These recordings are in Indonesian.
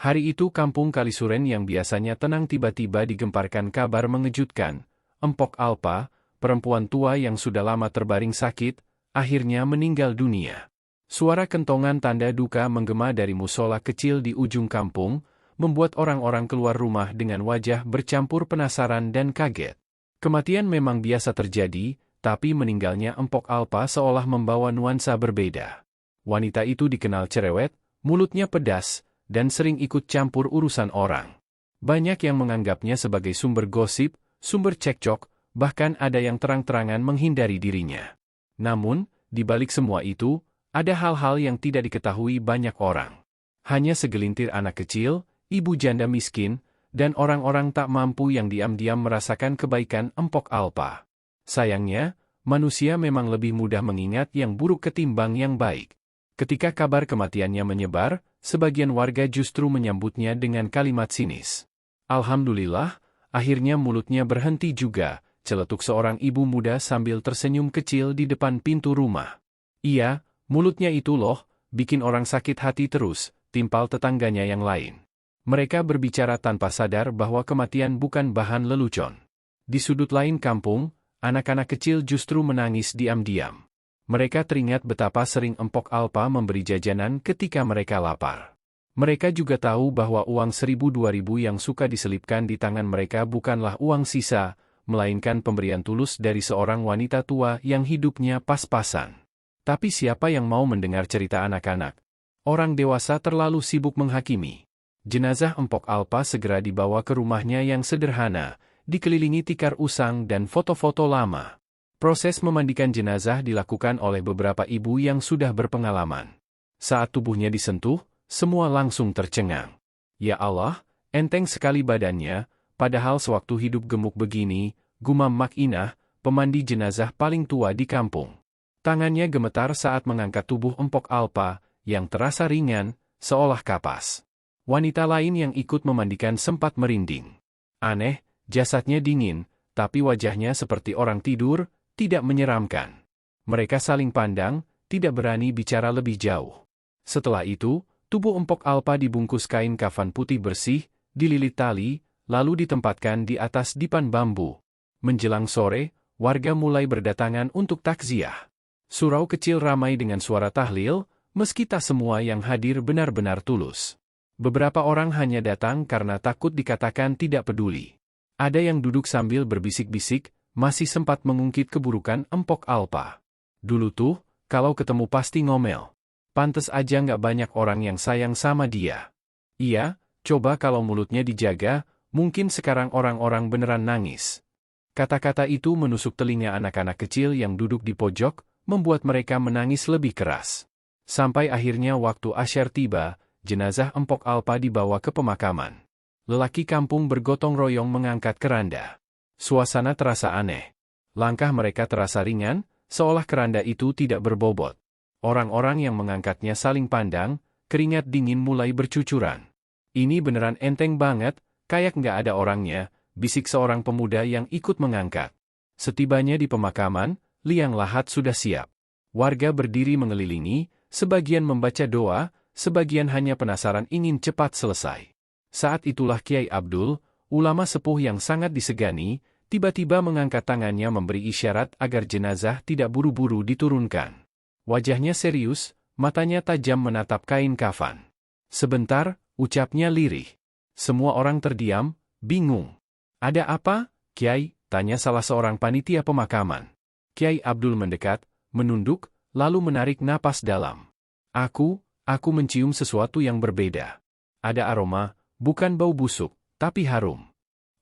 Hari itu kampung Kalisuren yang biasanya tenang tiba-tiba digemparkan kabar mengejutkan. Empok Alpa, perempuan tua yang sudah lama terbaring sakit, akhirnya meninggal dunia. Suara kentongan tanda duka menggema dari musola kecil di ujung kampung, membuat orang-orang keluar rumah dengan wajah bercampur penasaran dan kaget. Kematian memang biasa terjadi, tapi meninggalnya Empok Alpa seolah membawa nuansa berbeda. Wanita itu dikenal cerewet, mulutnya pedas, dan sering ikut campur urusan orang. Banyak yang menganggapnya sebagai sumber gosip, sumber cekcok, bahkan ada yang terang-terangan menghindari dirinya. Namun, di balik semua itu, ada hal-hal yang tidak diketahui banyak orang. Hanya segelintir anak kecil, ibu janda miskin, dan orang-orang tak mampu yang diam-diam merasakan kebaikan Empok Alpa. Sayangnya, manusia memang lebih mudah mengingat yang buruk ketimbang yang baik. Ketika kabar kematiannya menyebar, sebagian warga justru menyambutnya dengan kalimat sinis. Alhamdulillah, akhirnya mulutnya berhenti juga, celetuk seorang ibu muda sambil tersenyum kecil di depan pintu rumah. Iya, mulutnya itu loh, bikin orang sakit hati terus, timpal tetangganya yang lain. Mereka berbicara tanpa sadar bahwa kematian bukan bahan lelucon. Di sudut lain kampung, anak-anak kecil justru menangis diam-diam. Mereka teringat betapa sering Empok Alpa memberi jajanan ketika mereka lapar. Mereka juga tahu bahwa uang 1.000-2.000 yang suka diselipkan di tangan mereka bukanlah uang sisa, melainkan pemberian tulus dari seorang wanita tua yang hidupnya pas-pasan. Tapi siapa yang mau mendengar cerita anak-anak? Orang dewasa terlalu sibuk menghakimi. Jenazah Empok Alpa segera dibawa ke rumahnya yang sederhana, dikelilingi tikar usang dan foto-foto lama. Proses memandikan jenazah dilakukan oleh beberapa ibu yang sudah berpengalaman. Saat tubuhnya disentuh, semua langsung tercengang. Ya Allah, enteng sekali badannya, padahal sewaktu hidup gemuk begini, gumam Mak Inah, pemandi jenazah paling tua di kampung. Tangannya gemetar saat mengangkat tubuh Empok Alpa, yang terasa ringan, seolah kapas. Wanita lain yang ikut memandikan sempat merinding. Aneh, jasadnya dingin, tapi wajahnya seperti orang tidur, tidak menyeramkan. Mereka saling pandang, tidak berani bicara lebih jauh. Setelah itu, tubuh Empok Alpa dibungkus kain kafan putih bersih, dililit tali, lalu ditempatkan di atas dipan bambu. Menjelang sore, warga mulai berdatangan untuk takziah. Surau kecil ramai dengan suara tahlil, meski tak semua yang hadir benar-benar tulus. Beberapa orang hanya datang karena takut dikatakan tidak peduli. Ada yang duduk sambil berbisik-bisik, masih sempat mengungkit keburukan Empok Alpa. Dulu tuh, kalau ketemu pasti ngomel. Pantes aja nggak banyak orang yang sayang sama dia. Iya, coba kalau mulutnya dijaga, mungkin sekarang orang-orang beneran nangis. Kata-kata itu menusuk telinga anak-anak kecil yang duduk di pojok, membuat mereka menangis lebih keras. Sampai akhirnya waktu asyar tiba, jenazah Empok Alpa dibawa ke pemakaman. Lelaki kampung bergotong royong mengangkat keranda. Suasana terasa aneh. Langkah mereka terasa ringan, seolah keranda itu tidak berbobot. Orang-orang yang mengangkatnya saling pandang, keringat dingin mulai bercucuran. Ini beneran enteng banget, kayak nggak ada orangnya, bisik seorang pemuda yang ikut mengangkat. Setibanya di pemakaman, liang lahat sudah siap. Warga berdiri mengelilingi, sebagian membaca doa, sebagian hanya penasaran ingin cepat selesai. Saat itulah Kiai Abdul, ulama sepuh yang sangat disegani, tiba-tiba mengangkat tangannya memberi isyarat agar jenazah tidak buru-buru diturunkan. Wajahnya serius, matanya tajam menatap kain kafan. Sebentar, ucapnya lirih. Semua orang terdiam, bingung. Ada apa, Kiai? Tanya salah seorang panitia pemakaman. Kiai Abdul mendekat, menunduk, lalu menarik napas dalam. Aku mencium sesuatu yang berbeda. Ada aroma, bukan bau busuk, tapi harum.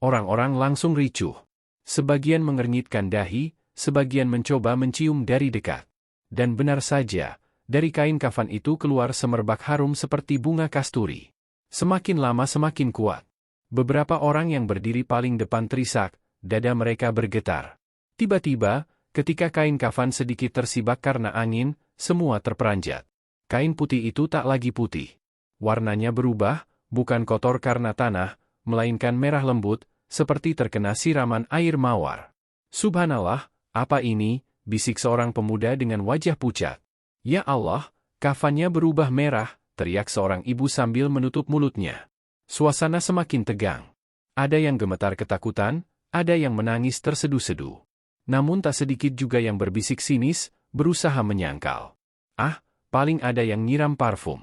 Orang-orang langsung ricuh. Sebagian mengernyitkan dahi, sebagian mencoba mencium dari dekat. Dan benar saja, dari kain kafan itu keluar semerbak harum seperti bunga kasturi. Semakin lama semakin kuat. Beberapa orang yang berdiri paling depan terisak, dada mereka bergetar. Tiba-tiba, ketika kain kafan sedikit tersibak karena angin, semua terperanjat. Kain putih itu tak lagi putih. Warnanya berubah, bukan kotor karena tanah, melainkan merah lembut, seperti terkena siraman air mawar. Subhanallah, apa ini? Bisik seorang pemuda dengan wajah pucat. Ya Allah, kafannya berubah merah, teriak seorang ibu sambil menutup mulutnya. Suasana semakin tegang. Ada yang gemetar ketakutan, ada yang menangis terseduh-seduh. Namun tak sedikit juga yang berbisik sinis, berusaha menyangkal. Ah, paling ada yang nyiram parfum.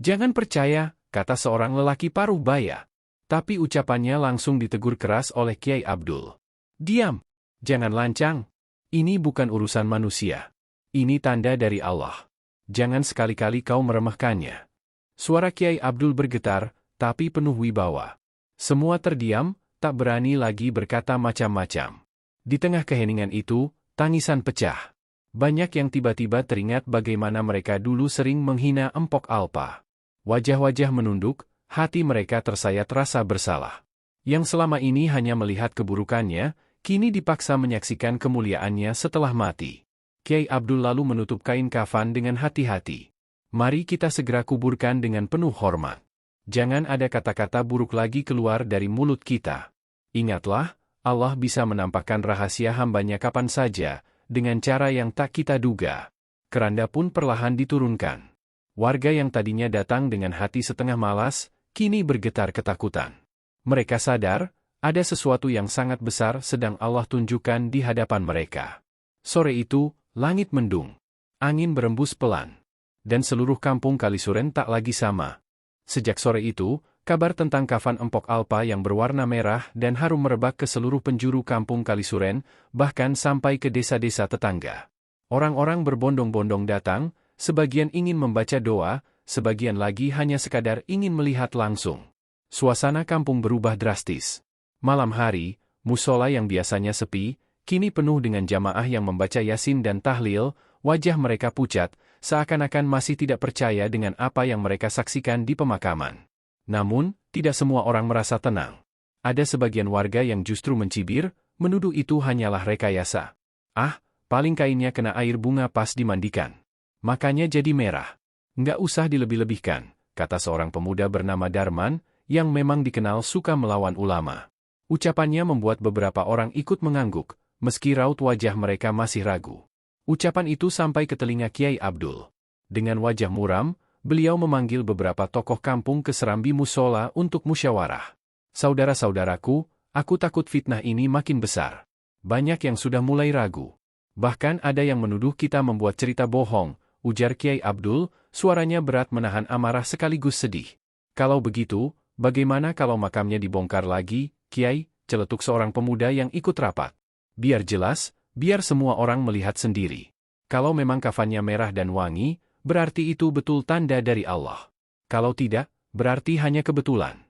Jangan percaya, kata seorang lelaki paruh baya. Tapi ucapannya langsung ditegur keras oleh Kiai Abdul. Diam! Jangan lancang. Ini bukan urusan manusia. Ini tanda dari Allah. Jangan sekali-kali kau meremehkannya. Suara Kiai Abdul bergetar, tapi penuh wibawa. Semua terdiam, tak berani lagi berkata macam-macam. Di tengah keheningan itu, tangisan pecah. Banyak yang tiba-tiba teringat bagaimana mereka dulu sering menghina Empok Alpa. Wajah-wajah menunduk, hati mereka tersayat rasa bersalah. Yang selama ini hanya melihat keburukannya, kini dipaksa menyaksikan kemuliaannya setelah mati. Kiai Abdul lalu menutup kain kafan dengan hati-hati. Mari kita segera kuburkan dengan penuh hormat. Jangan ada kata-kata buruk lagi keluar dari mulut kita. Ingatlah, Allah bisa menampakkan rahasia hambanya kapan saja, dengan cara yang tak kita duga. Keranda pun perlahan diturunkan. Warga yang tadinya datang dengan hati setengah malas, kini bergetar ketakutan. Mereka sadar, ada sesuatu yang sangat besar sedang Allah tunjukkan di hadapan mereka. Sore itu, langit mendung. Angin berembus pelan. Dan seluruh kampung Kalisuren tak lagi sama. Sejak sore itu, kabar tentang kafan Empok Alpa yang berwarna merah dan harum merebak ke seluruh penjuru kampung Kalisuren, bahkan sampai ke desa-desa tetangga. Orang-orang berbondong-bondong datang, sebagian ingin membaca doa, sebagian lagi hanya sekadar ingin melihat langsung. Suasana kampung berubah drastis. Malam hari, musola yang biasanya sepi, kini penuh dengan jamaah yang membaca Yasin dan tahlil, wajah mereka pucat, seakan-akan masih tidak percaya dengan apa yang mereka saksikan di pemakaman. Namun, tidak semua orang merasa tenang. Ada sebagian warga yang justru mencibir, menuduh itu hanyalah rekayasa. Ah, paling kainnya kena air bunga pas dimandikan. Makanya jadi merah. Nggak usah dilebih-lebihkan, kata seorang pemuda bernama Darman, yang memang dikenal suka melawan ulama. Ucapannya membuat beberapa orang ikut mengangguk, meski raut wajah mereka masih ragu. Ucapan itu sampai ke telinga Kiai Abdul. Dengan wajah muram, beliau memanggil beberapa tokoh kampung ke serambi musola untuk musyawarah. Saudara-saudaraku, aku takut fitnah ini makin besar. Banyak yang sudah mulai ragu. Bahkan ada yang menuduh kita membuat cerita bohong, ujar Kiai Abdul, suaranya berat menahan amarah sekaligus sedih. Kalau begitu, bagaimana kalau makamnya dibongkar lagi, Kiai, celetuk seorang pemuda yang ikut rapat. Biar jelas, biar semua orang melihat sendiri. Kalau memang kafannya merah dan wangi, berarti itu betul tanda dari Allah. Kalau tidak, berarti hanya kebetulan.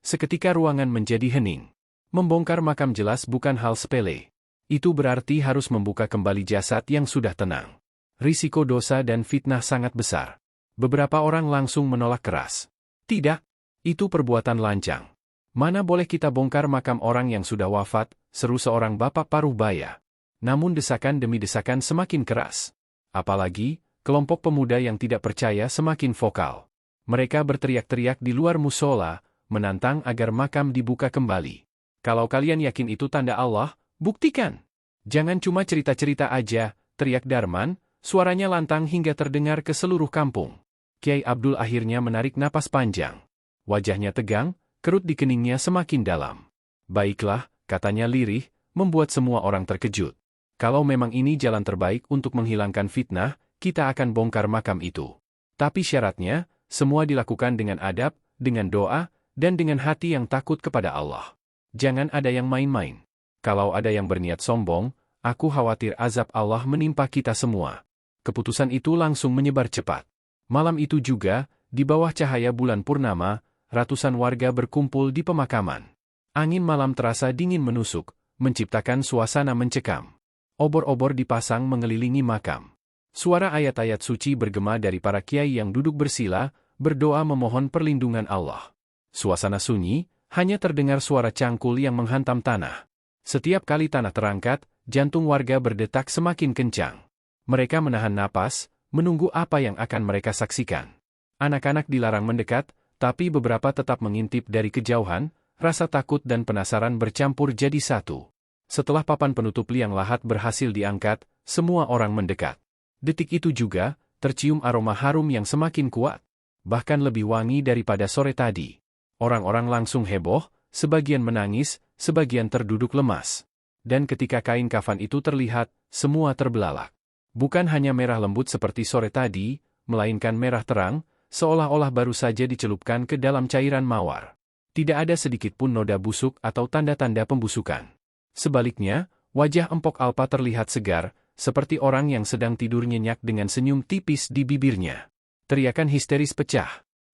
Seketika ruangan menjadi hening. Membongkar makam jelas bukan hal sepele. Itu berarti harus membuka kembali jasad yang sudah tenang. Risiko dosa dan fitnah sangat besar. Beberapa orang langsung menolak keras. Tidak, itu perbuatan lancang. Mana boleh kita bongkar makam orang yang sudah wafat, seru seorang bapak paruh baya. Namun desakan demi desakan semakin keras. Apalagi, kelompok pemuda yang tidak percaya semakin vokal. Mereka berteriak-teriak di luar musola, menantang agar makam dibuka kembali. Kalau kalian yakin itu tanda Allah, buktikan. Jangan cuma cerita-cerita aja, teriak Darman, suaranya lantang hingga terdengar ke seluruh kampung. Kiai Abdul akhirnya menarik napas panjang. Wajahnya tegang, kerut di keningnya semakin dalam. Baiklah, katanya lirih, membuat semua orang terkejut. Kalau memang ini jalan terbaik untuk menghilangkan fitnah, kita akan bongkar makam itu. Tapi syaratnya, semua dilakukan dengan adab, dengan doa, dan dengan hati yang takut kepada Allah. Jangan ada yang main-main. Kalau ada yang berniat sombong, aku khawatir azab Allah menimpa kita semua. Keputusan itu langsung menyebar cepat. Malam itu juga, di bawah cahaya bulan purnama, ratusan warga berkumpul di pemakaman. Angin malam terasa dingin menusuk, menciptakan suasana mencekam. Obor-obor dipasang mengelilingi makam. Suara ayat-ayat suci bergema dari para kiai yang duduk bersila, berdoa memohon perlindungan Allah. Suasana sunyi, hanya terdengar suara cangkul yang menghantam tanah. Setiap kali tanah terangkat, jantung warga berdetak semakin kencang. Mereka menahan napas, menunggu apa yang akan mereka saksikan. Anak-anak dilarang mendekat, tapi beberapa tetap mengintip dari kejauhan, rasa takut dan penasaran bercampur jadi satu. Setelah papan penutup liang lahat berhasil diangkat, semua orang mendekat. Detik itu juga, tercium aroma harum yang semakin kuat. Bahkan lebih wangi daripada sore tadi. Orang-orang langsung heboh, sebagian menangis, sebagian terduduk lemas. Dan ketika kain kafan itu terlihat, semua terbelalak. Bukan hanya merah lembut seperti sore tadi, melainkan merah terang, seolah-olah baru saja dicelupkan ke dalam cairan mawar. Tidak ada sedikit pun noda busuk atau tanda-tanda pembusukan. Sebaliknya, wajah Empok Alpa terlihat segar, seperti orang yang sedang tidur nyenyak dengan senyum tipis di bibirnya. Teriakan histeris pecah.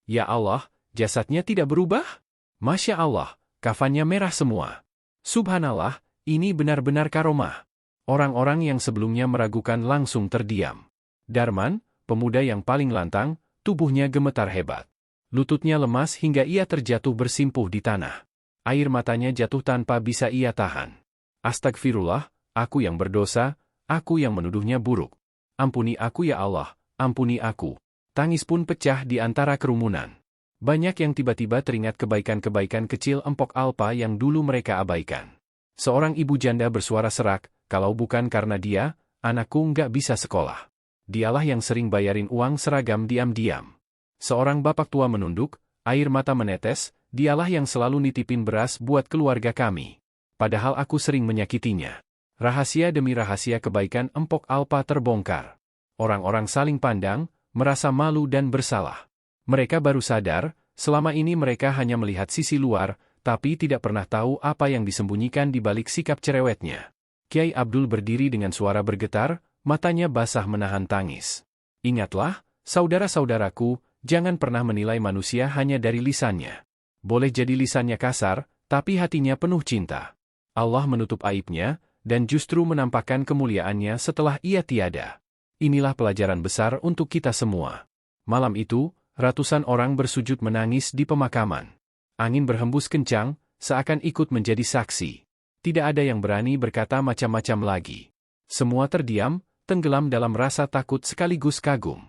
Ya Allah, jasadnya tidak berubah? Masya Allah, kafannya merah semua. Subhanallah, ini benar-benar karomah. Orang-orang yang sebelumnya meragukan langsung terdiam. Darman, pemuda yang paling lantang, tubuhnya gemetar hebat. Lututnya lemas hingga ia terjatuh bersimpuh di tanah. Air matanya jatuh tanpa bisa ia tahan. Astagfirullah, aku yang berdosa, aku yang menuduhnya buruk. Ampuni aku ya Allah, ampuni aku. Tangis pun pecah di antara kerumunan. Banyak yang tiba-tiba teringat kebaikan-kebaikan kecil Empok Alpa yang dulu mereka abaikan. Seorang ibu janda bersuara serak, kalau bukan karena dia, anakku nggak bisa sekolah. Dialah yang sering bayarin uang seragam diam-diam. Seorang bapak tua menunduk, air mata menetes, dialah yang selalu nitipin beras buat keluarga kami. Padahal aku sering menyakitinya. Rahasia demi rahasia kebaikan Empok Alpa terbongkar. Orang-orang saling pandang, merasa malu dan bersalah. Mereka baru sadar, selama ini mereka hanya melihat sisi luar, tapi tidak pernah tahu apa yang disembunyikan di balik sikap cerewetnya. Kiai Abdul berdiri dengan suara bergetar, matanya basah menahan tangis. Ingatlah, saudara-saudaraku, jangan pernah menilai manusia hanya dari lisannya. Boleh jadi lisannya kasar, tapi hatinya penuh cinta. Allah menutup aibnya, dan justru menampakkan kemuliaannya setelah ia tiada. Inilah pelajaran besar untuk kita semua. Malam itu, ratusan orang bersujud menangis di pemakaman. Angin berhembus kencang, seakan ikut menjadi saksi. Tidak ada yang berani berkata macam-macam lagi. Semua terdiam, tenggelam dalam rasa takut sekaligus kagum.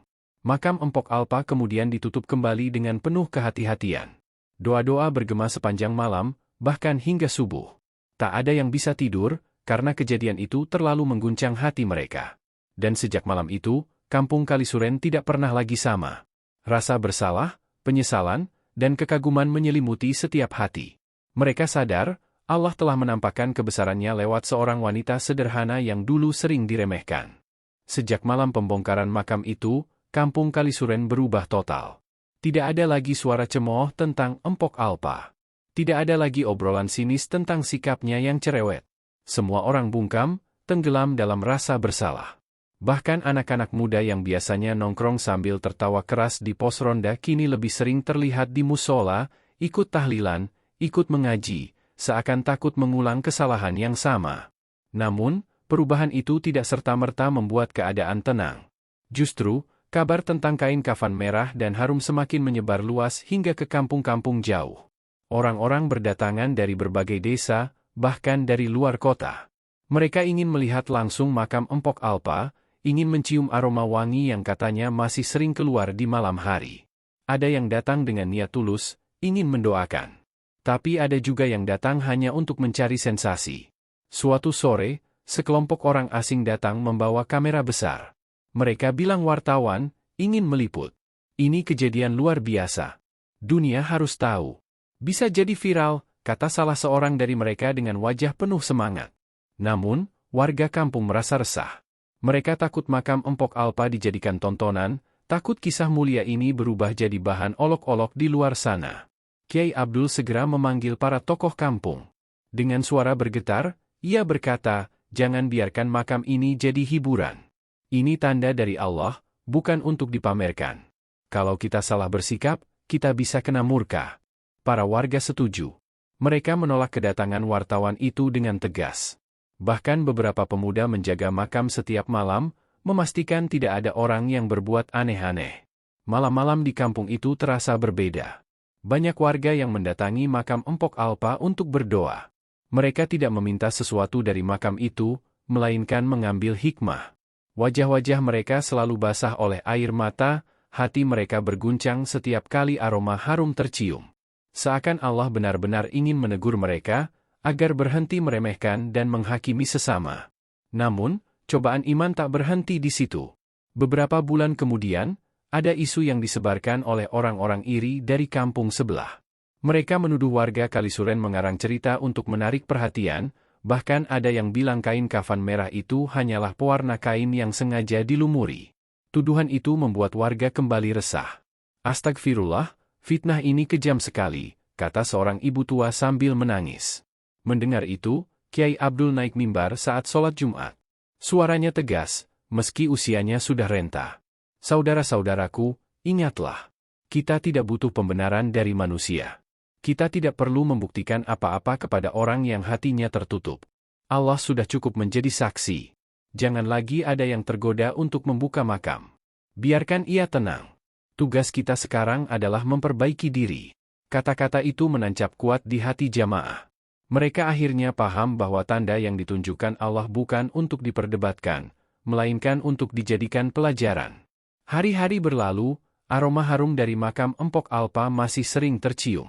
Makam Empok Alpa kemudian ditutup kembali dengan penuh kehati-hatian. Doa-doa bergema sepanjang malam, bahkan hingga subuh. Tak ada yang bisa tidur, karena kejadian itu terlalu mengguncang hati mereka. Dan sejak malam itu, kampung Kalisuren tidak pernah lagi sama. Rasa bersalah, penyesalan, dan kekaguman menyelimuti setiap hati. Mereka sadar, Allah telah menampakkan kebesarannya lewat seorang wanita sederhana yang dulu sering diremehkan. Sejak malam pembongkaran makam itu, kampung Kalisuren berubah total. Tidak ada lagi suara cemooh tentang Empok Alpa. Tidak ada lagi obrolan sinis tentang sikapnya yang cerewet. Semua orang bungkam, tenggelam dalam rasa bersalah. Bahkan anak-anak muda yang biasanya nongkrong sambil tertawa keras di pos ronda kini lebih sering terlihat di musola, ikut tahlilan, ikut mengaji, seakan takut mengulang kesalahan yang sama. Namun, perubahan itu tidak serta-merta membuat keadaan tenang. Justru, kabar tentang kain kafan merah dan harum semakin menyebar luas hingga ke kampung-kampung jauh. Orang-orang berdatangan dari berbagai desa, bahkan dari luar kota. Mereka ingin melihat langsung makam Empok Alpa, ingin mencium aroma wangi yang katanya masih sering keluar di malam hari. Ada yang datang dengan niat tulus, ingin mendoakan. Tapi ada juga yang datang hanya untuk mencari sensasi. Suatu sore, sekelompok orang asing datang membawa kamera besar. Mereka bilang wartawan, ingin meliput. Ini kejadian luar biasa. Dunia harus tahu. Bisa jadi viral, kata salah seorang dari mereka dengan wajah penuh semangat. Namun, warga kampung merasa resah. Mereka takut makam Empok Alpa dijadikan tontonan, takut kisah mulia ini berubah jadi bahan olok-olok di luar sana. Kiai Abdul segera memanggil para tokoh kampung. Dengan suara bergetar, ia berkata, jangan biarkan makam ini jadi hiburan. Ini tanda dari Allah, bukan untuk dipamerkan. Kalau kita salah bersikap, kita bisa kena murka. Para warga setuju. Mereka menolak kedatangan wartawan itu dengan tegas. Bahkan beberapa pemuda menjaga makam setiap malam, memastikan tidak ada orang yang berbuat aneh-aneh. Malam-malam di kampung itu terasa berbeda. Banyak warga yang mendatangi makam Empok Alpa untuk berdoa. Mereka tidak meminta sesuatu dari makam itu, melainkan mengambil hikmah. Wajah-wajah mereka selalu basah oleh air mata, hati mereka berguncang setiap kali aroma harum tercium. Seakan Allah benar-benar ingin menegur mereka, agar berhenti meremehkan dan menghakimi sesama. Namun, cobaan iman tak berhenti di situ. Beberapa bulan kemudian, ada isu yang disebarkan oleh orang-orang iri dari kampung sebelah. Mereka menuduh warga Kalisuren mengarang cerita untuk menarik perhatian, bahkan ada yang bilang kain kafan merah itu hanyalah pewarna kain yang sengaja dilumuri. Tuduhan itu membuat warga kembali resah. "Astagfirullah, fitnah ini kejam sekali," kata seorang ibu tua sambil menangis. Mendengar itu, Kiai Abdul naik mimbar saat sholat Jumat. Suaranya tegas, meski usianya sudah renta. "Saudara-saudaraku, ingatlah. Kita tidak butuh pembenaran dari manusia. Kita tidak perlu membuktikan apa-apa kepada orang yang hatinya tertutup. Allah sudah cukup menjadi saksi. Jangan lagi ada yang tergoda untuk membuka makam. Biarkan ia tenang. Tugas kita sekarang adalah memperbaiki diri." Kata-kata itu menancap kuat di hati jamaah. Mereka akhirnya paham bahwa tanda yang ditunjukkan Allah bukan untuk diperdebatkan, melainkan untuk dijadikan pelajaran. Hari-hari berlalu, aroma harum dari makam Empok Alpa masih sering tercium.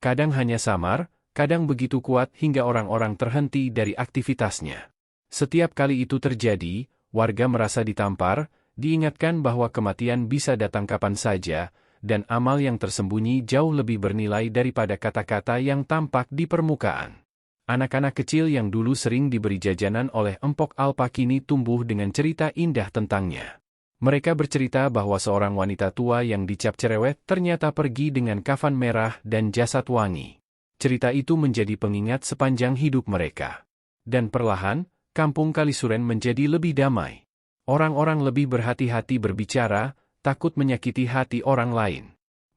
Kadang hanya samar, kadang begitu kuat hingga orang-orang terhenti dari aktivitasnya. Setiap kali itu terjadi, warga merasa ditampar, diingatkan bahwa kematian bisa datang kapan saja, dan amal yang tersembunyi jauh lebih bernilai daripada kata-kata yang tampak di permukaan. Anak-anak kecil yang dulu sering diberi jajanan oleh Empok Alpa kini tumbuh dengan cerita indah tentangnya. Mereka bercerita bahwa seorang wanita tua yang dicap cerewet ternyata pergi dengan kafan merah dan jasad wangi. Cerita itu menjadi pengingat sepanjang hidup mereka. Dan perlahan, kampung Kalisuren menjadi lebih damai. Orang-orang lebih berhati-hati berbicara, takut menyakiti hati orang lain.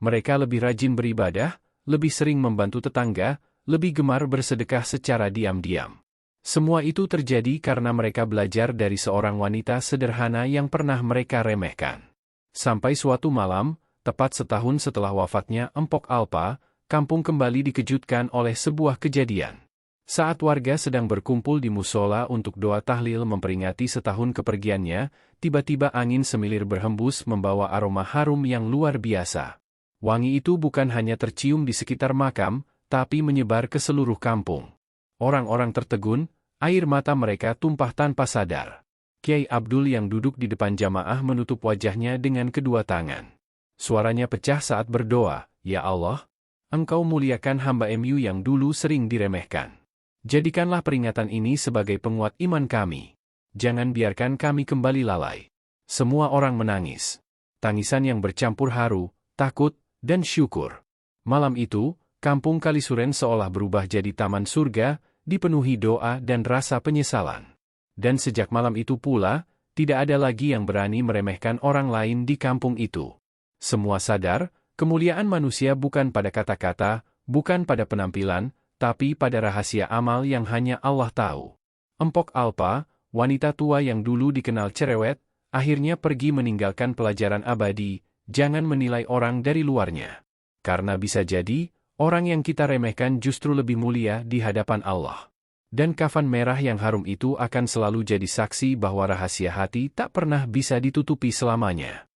Mereka lebih rajin beribadah, lebih sering membantu tetangga, lebih gemar bersedekah secara diam-diam. Semua itu terjadi karena mereka belajar dari seorang wanita sederhana yang pernah mereka remehkan. Sampai suatu malam, tepat setahun setelah wafatnya Empok Alpa, kampung kembali dikejutkan oleh sebuah kejadian. Saat warga sedang berkumpul di musola untuk doa tahlil memperingati setahun kepergiannya, tiba-tiba angin semilir berhembus membawa aroma harum yang luar biasa. Wangi itu bukan hanya tercium di sekitar makam, tapi menyebar ke seluruh kampung. Orang-orang tertegun, air mata mereka tumpah tanpa sadar. Kiai Abdul yang duduk di depan jamaah menutup wajahnya dengan kedua tangan. Suaranya pecah saat berdoa, "Ya Allah, Engkau muliakan hamba MU yang dulu sering diremehkan. Jadikanlah peringatan ini sebagai penguat iman kami. Jangan biarkan kami kembali lalai." Semua orang menangis. Tangisan yang bercampur haru, takut, dan syukur. Malam itu, kampung Kalisuren seolah berubah jadi taman surga, dipenuhi doa dan rasa penyesalan. Dan sejak malam itu pula, tidak ada lagi yang berani meremehkan orang lain di kampung itu. Semua sadar, kemuliaan manusia bukan pada kata-kata, bukan pada penampilan, tapi pada rahasia amal yang hanya Allah tahu. Empok Alpa, wanita tua yang dulu dikenal cerewet, akhirnya pergi meninggalkan pelajaran abadi, jangan menilai orang dari luarnya. Karena bisa jadi, orang yang kita remehkan justru lebih mulia di hadapan Allah. Dan kafan merah yang harum itu akan selalu jadi saksi bahwa rahasia hati tak pernah bisa ditutupi selamanya.